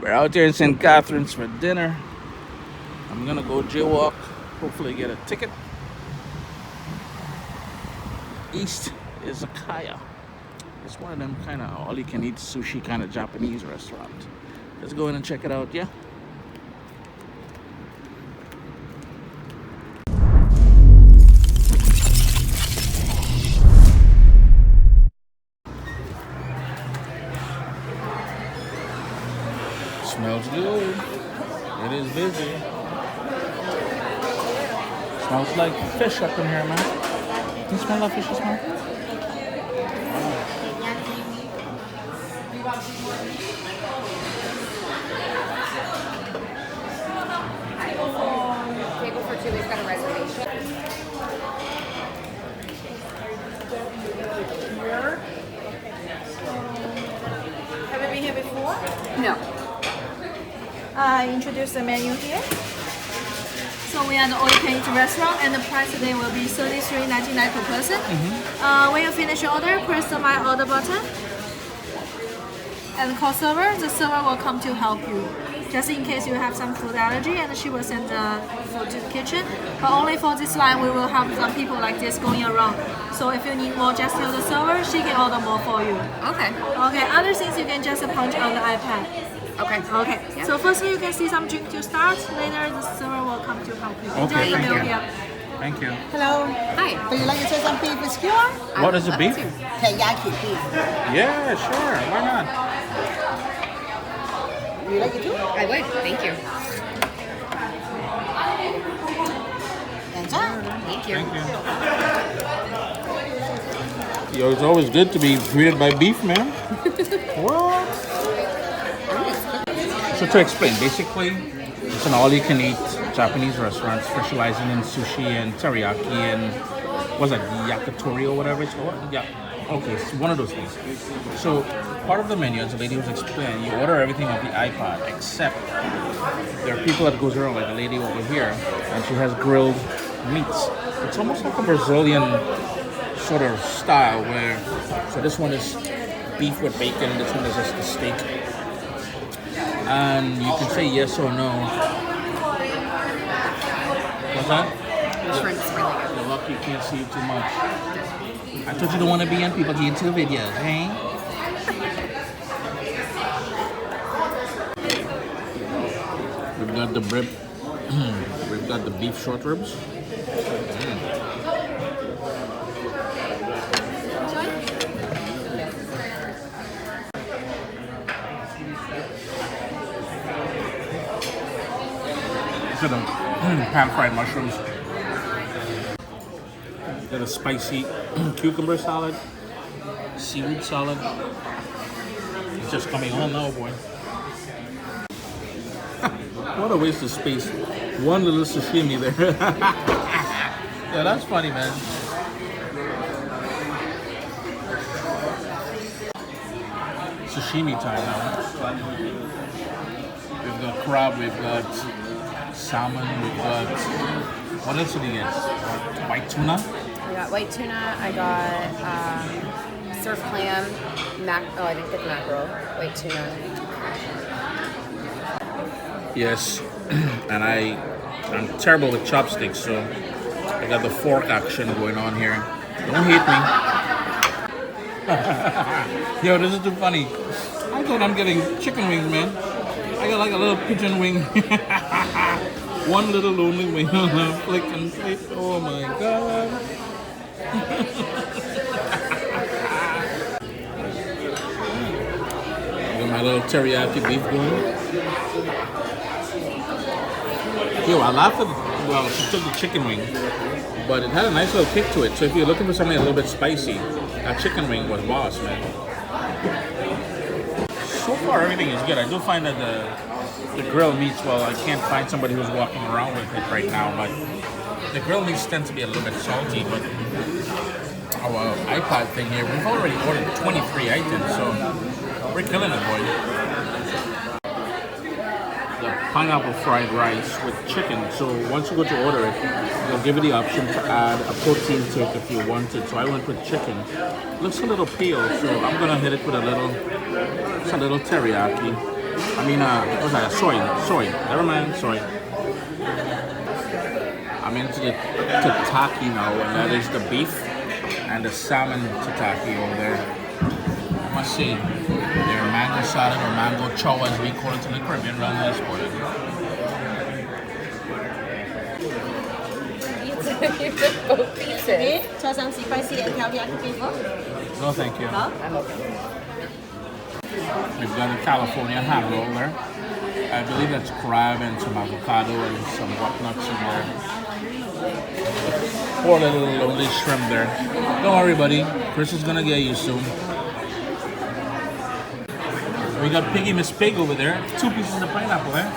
We're out here in St. Catharines for dinner. I'm gonna go jaywalk, hopefully get a ticket. East Izakaya. It's one of them kind of all-you-can-eat sushi kind of Japanese restaurant. Let's go in and check it out, yeah? Smells good. It is busy. Smells like fish up in here, man. Do you smell like fish, smell? Table for two, we've got a reservation. Have you been here before? No. I introduce the menu here. So we are the all-you-can-eat restaurant, and the price today will be $33.99 per person. When you finish your order, press the My Order button and call server. The server will come to help you, just in case you have some food allergy, and she will send the food to the kitchen. But only for this line, we will have some people like this going around. So if you need more, just tell the server. She can order more for you. Okay. Okay. Other things you can just punch on the iPad. Okay. Okay. Yeah. So firstly, you can see some drink to start. Later, the server will come to help you. Okay, Enjoy the thank meal you. here. Thank you. Hello. Hi. Would you like to try some beef with skewer? What is the beef? Teriyaki beef. Yeah, sure. Why not? You like it too? I would. Thank you. Enjoy. Thank you. Thank you. Yo, it's always good to be greeted by beef, man. What? So to explain, basically, it's an all-you-can-eat Japanese restaurant specializing in sushi and teriyaki and what's that, yakitori or whatever it's called? Yeah. Okay, it's one of those things. So part of the menu, as the lady was explaining, you order everything off the iPad, except there are people that goes around, like the lady over here, and she has grilled meats. It's almost like a Brazilian sort of style where, so this one is beef with bacon, this one is just a steak. And you can say yes or no. What's that? The shrimp's really good. You're lucky you can't see too much. I told you don't want to be in people YouTube videos, hey? We've got the rib. We've got the beef short ribs. These are the pan-fried mushrooms. Got a spicy cucumber salad, seaweed salad. It's just coming on now, boy. What a waste of space. One little sashimi there. Yeah, that's funny, man. Sashimi time now. We've got crab, we've got salmon, we've got... What else did you get? White tuna? I got white tuna. I got surf clam. I didn't get the mackerel. White tuna. Yes, and I'm terrible with chopsticks, so I got the fork action going on here. Don't hate me. Yo, this is too funny. I thought I'm getting chicken wings, man. I got like a little pigeon wing. One little lonely wing on a flick and plate. Oh my god. Got my little teriyaki beef going. Yo, I laughed at well, she took the chicken wing, but it had a nice little kick to it. So if you're looking for something a little bit spicy, that chicken wing was boss, man. So far, everything is good. I do find that the grilled meats, well, I can't find somebody who's walking around with it right now, but the grilled meats tend to be a little bit salty, but our iPad thing here, we've already ordered 23 items, so we're killing it, boy. The pineapple fried rice with chicken. So once you go to order it, they'll give you the option to add a protein to it if you wanted. So I went with chicken. Looks a little pale, so I'm gonna hit it with a little teriyaki. I mean, what's that? Soy. Never mind, soy. I'm into the tataki now, and that is the beef and the salmon tataki over there. I must say, their mango salad or mango chow, as we call it in the Caribbean around this border. Both pieces. Okay, try some spicy and teriyaki before. No, thank you. Huh? I'm okay. We've got a California hand roll there. I believe that's crab and some avocado and some whatnots in there. Poor little lonely shrimp there. Don't worry, buddy. Chris is gonna get you soon. We got Piggy Miss Pig over there. 2 pieces of pineapple, eh?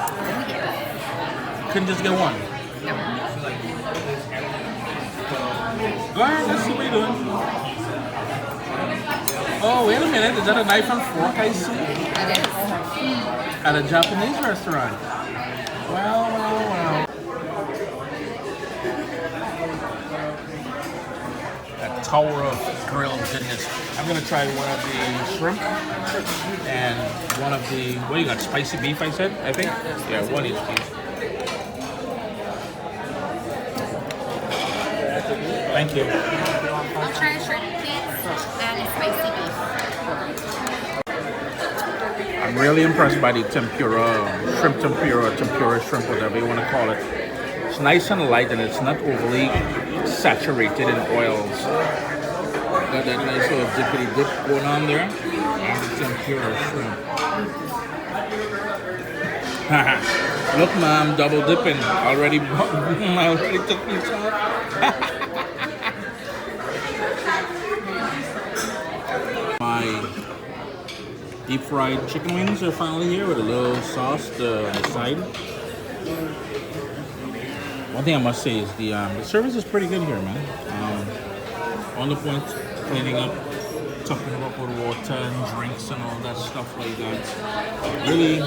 Couldn't just get one. Go ahead, let's see what you're doing. Oh, wait a minute. Is that a knife and fork I see? It is. At a Japanese restaurant. Well. A tower of grilled goodness. I'm gonna try one of the shrimp and one of the, what do you got, spicy beef I said, I think? Yeah, one each piece. Thank you. I'll try a shrimp, please, and a spicy beef. I'm really impressed by the tempura shrimp, whatever you want to call it. It's nice and light and it's not overly saturated in oils. Got that nice little dippity dip going on there. And the tempura shrimp. Look, mom, double dipping. Already took me some. My deep fried chicken wings are finally here with a little sauce on the side. One thing I must say is the service is pretty good here, man. On the point, cleaning up, topping them up with water and drinks and all that stuff like that. Really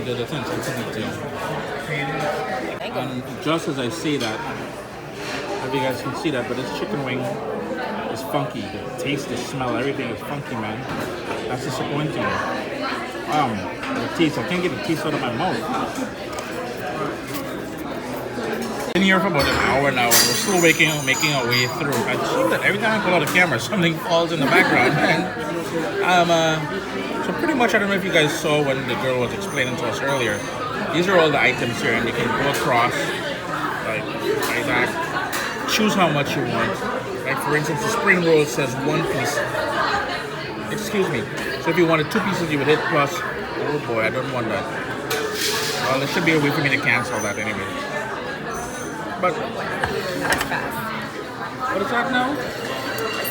good attention to detail. And just as I say that, I hope you guys can see that, but this chicken wing is funky. The taste, the smell, everything is funky, man. That's disappointing. The taste, I can't get the taste out of my mouth. Been here for about an hour now, and we're still making our way through. I see that every time I pull out the camera, something falls in the background. And so pretty much, I don't know if you guys saw when the girl was explaining to us earlier. These are all the items here, and you can go across like that. Choose how much you want. Like for instance, the spring roll says 1 piece. Excuse me. So if you wanted 2 pieces, you would hit plus. Oh boy, I don't want that. Well, there should be a way for me to cancel that anyway. But That's fast. what is that now?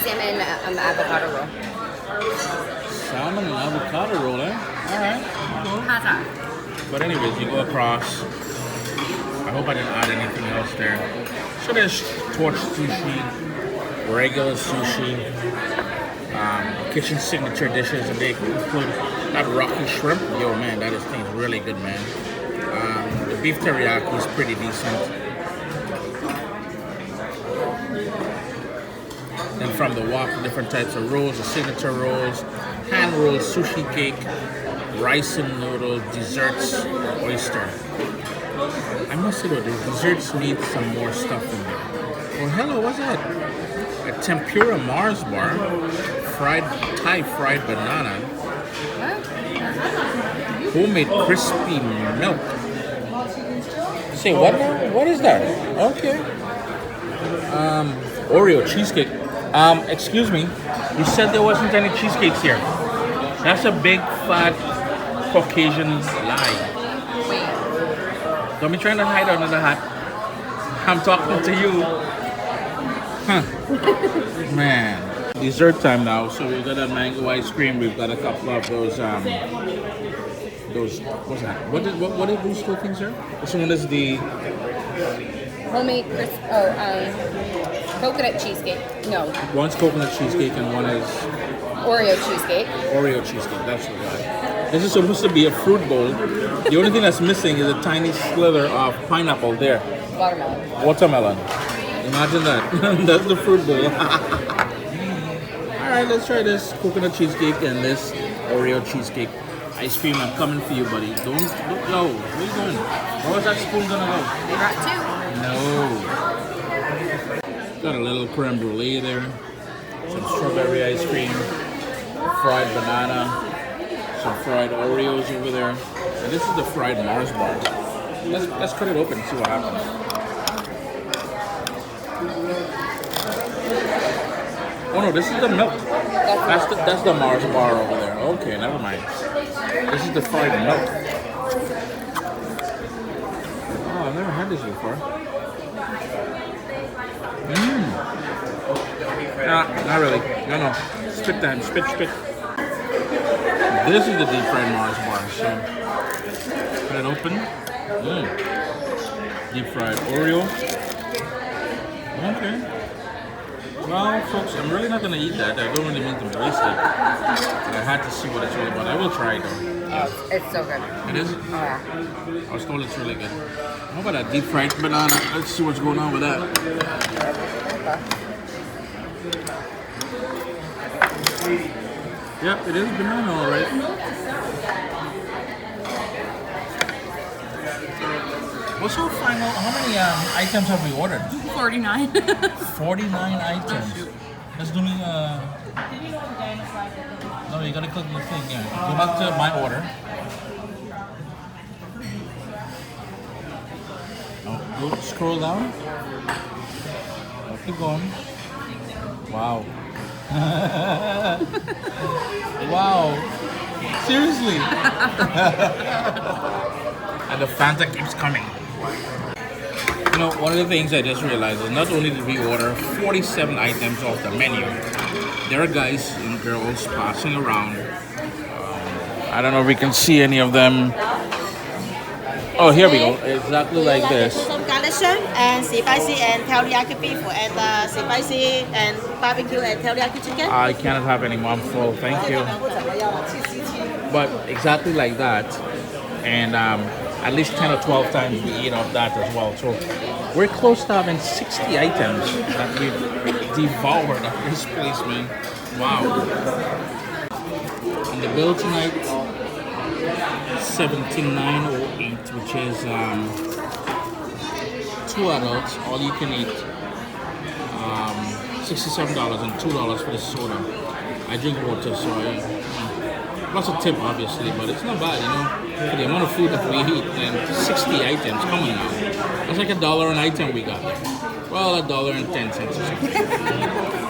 Salmon avocado roll. Salmon and avocado roll, eh? Alright. How's that? But anyways, you go across. I hope I didn't add anything else there. So there's torch sushi, regular sushi, kitchen signature dishes, and they include that rocky shrimp. Yo, man, that thing's really good, man. The beef teriyaki is pretty decent. And from the wok, different types of rolls, the signature rolls, hand rolls, sushi cake, rice and noodle, desserts, oyster. I must say though, the desserts need some more stuff in there. Oh, hello, what's that? A tempura Mars bar, Thai fried banana, homemade crispy milk. Say what now? What is that? Okay. Oreo cheesecake. Excuse me. You said there wasn't any cheesecakes here. That's a big fat Caucasian lie. Don't be trying to hide under the hat. I'm talking to you. Huh. Man. Dessert time now. So we've got a mango ice cream. We've got a couple of those what's that? What are those two things here? This one is the Homemade coconut cheesecake. No. one's coconut cheesecake and one is Oreo cheesecake. Oreo cheesecake. That's the guy. This is supposed to be a fruit bowl. The only thing that's missing is a tiny slither of pineapple there. Watermelon. Watermelon. Imagine that. That's the fruit bowl. Alright, let's try this coconut cheesecake and this Oreo cheesecake. Ice cream, I'm coming for you, buddy. Don't yo, where you going? Where's that spoon gonna go? I brought two. No. Got a little creme brulee there. Some strawberry ice cream. Fried banana. Some fried Oreos over there. And this is the fried Mars bar. Let's cut it open and see what happens. Oh no, this is the milk. That's the Mars bar over there. Okay, never mind. This is the fried milk. Oh, I've never had this before. Nah, not really. No. Spit that. Spit. This is the deep fried Mars bar. So, cut it open. Deep fried Oreo. Okay. Well, folks, I'm really not gonna eat that. I don't really mean to waste it. But I had to see what it's all about. I will try it though. Oh, it's so good. It is? Oh yeah. I was told it's really good. How about that deep fried banana? Let's see what's going on with that. Yep, it is banana, all right. What's our final? How many items have we ordered? 49. 49 items. Let's do me. No, you gotta click the thing. Yeah. Go back to my order. Oh, go scroll down. Oh, keep going. Wow. Wow. Seriously. And the Fanta keeps coming. You know, one of the things I just realized is not only did we order 47 items off the menu, there are guys and girls passing around. I don't know if we can see any of them. Oh, here we go. Exactly like this. Some garnishing and spicy and teriyaki beef and spicy and barbecue and teriyaki chicken. I cannot have any more. I'm full. Thank you. But exactly like that. And at least 10 or 12 times we eat off that as well. So we're close to having 60 items that we've devoured at this place, man. Wow. And the bill tonight, $17.08, which is 2 adults, all you can eat. $67 and $2 for the soda. I drink water, so plus a tip, obviously, but it's not bad, you know, for the amount of food that we eat and 60 items. Come on now, that's like $1 an item we got. Well, $1.10 or something.